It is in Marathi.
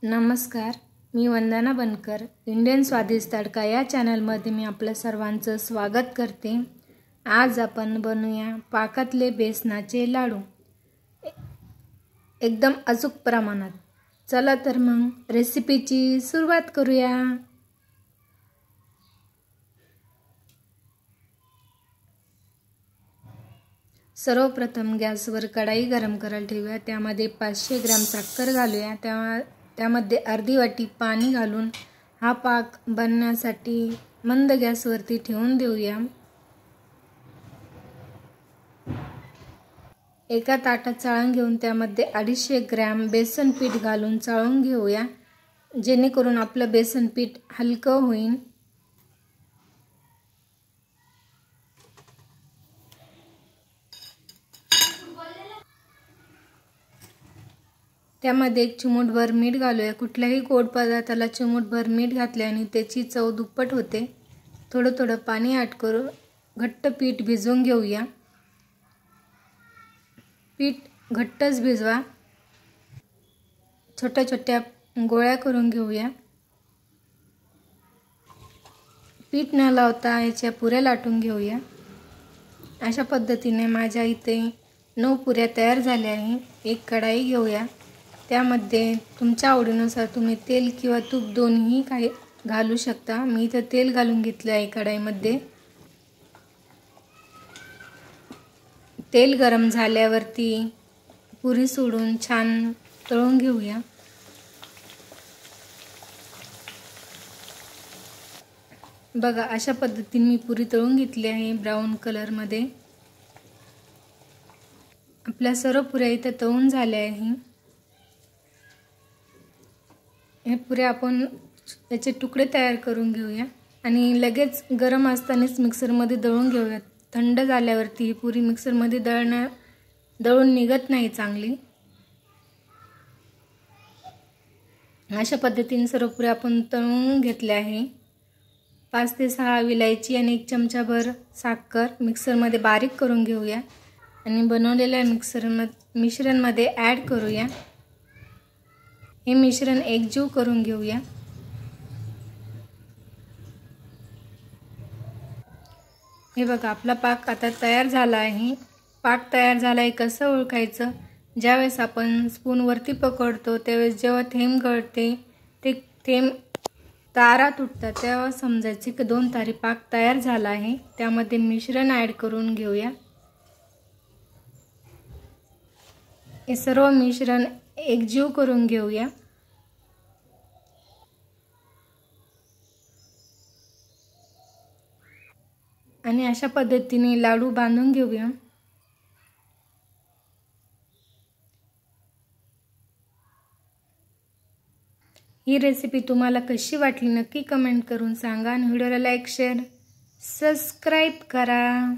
नमस्कार, मी वंदना बनकर. इंडियन स्वादिष्ट तडका या चॅनलमध्ये मी आपल्या सर्वांचं स्वागत करते. आज आपण बनवूया पाकातले बेसनाचे लाडू एकदम अचूक प्रमाणात. चला तर मग रेसिपीची सुरुवात करूया. सर्वप्रथम गॅसवर कढाई गरम करायला ठेवूया. त्यामध्ये 500 ग्रॅम साखर घालूया. त्यामध्ये अर्धी वाटी पाणी घालून हा पाक बनण्यासाठी मंद गॅसवरती ठेवून देऊया. एका ताटात चाळण घेऊन त्यामध्ये 250 ग्रॅम बेसन पीठ घालून चाळून घेऊया, जेणेकरून आपलं बेसन पीठ हलकं होईल. त्यामध्ये 1 चिमूटभर मीठ घालूया. कुठल्याही गोड पदार्थाला चिमूटभर मीठ घातल्याने त्याची चव दुप्पट होते. थोडं थोडं पाणी ॲड करून घट्ट पीठ भिजवून घेऊया. पीठ घट्टच भिजवा. छोट्या छोट्या गोळ्या करून घेऊया. पीठ न लावता याच्या पुऱ्या लाटून घेऊया. अशा पद्धतीने माझ्या इथे 9 पुऱ्या तयार झाल्या आहे. एक कढाई घेऊया. त्यामध्ये तुमच्या आवडीनुसार तुम्ही तेल किंवा तूप दोन्ही काही घालू शकता. मी इथे तेल घालून घेतले आहे कढाईमध्ये. तेल गरम झाल्यावरती पुरी सोडून छान तळून घेऊया. बघा, अशा पद्धतीने मी पुरी तळून घेतली आहे ब्राऊन कलरमध्ये. आपल्या सर्व पुऱ्या इथे तळून झाल्या आहे. हे पुऱ्या आपण याचे तुकडे तयार करून घेऊया आणि लगेच गरम असतानाच मिक्सरमध्ये दळून घेऊया. थंड झाल्यावरती ही पुरी मिक्सरमध्ये दळून निघत नाही चांगली. अशा पद्धतीने सर्व पुऱ्या आपण तळून घेतल्या आहे. 5 ते 6 विलायची आणि 1 चमचाभर साखर मिक्सरमध्ये बारीक करून घेऊया आणि बनवलेल्या मिश्रणमध्ये ॲड करूया. हे मिश्रण एकजीव करून घेऊया. हे बघा, आपला पाक आता तयार झाला आहे. पाक तयार झाला आहे कसं ओळखायचं? ज्यावेळेस आपण स्पूनवरती पकडतो त्यावेळेस जेव्हा थेंब गळते, ते थेंब तारा तुटतात, तेव्हा समजायचे की 2 तारी पाक तयार झाला आहे. त्यामध्ये मिश्रण ॲड करून घेऊया. हे सर्व मिश्रण एकजीव करून घेऊया. आणि अशा पद्धतीने लाडू बांधून घेऊया. ही रेसिपी तुम्हाला कशी वाटली नक्की कमेंट करून सांगा आणि व्हिडिओला लाईक, शेअर, सबस्क्राईब करा.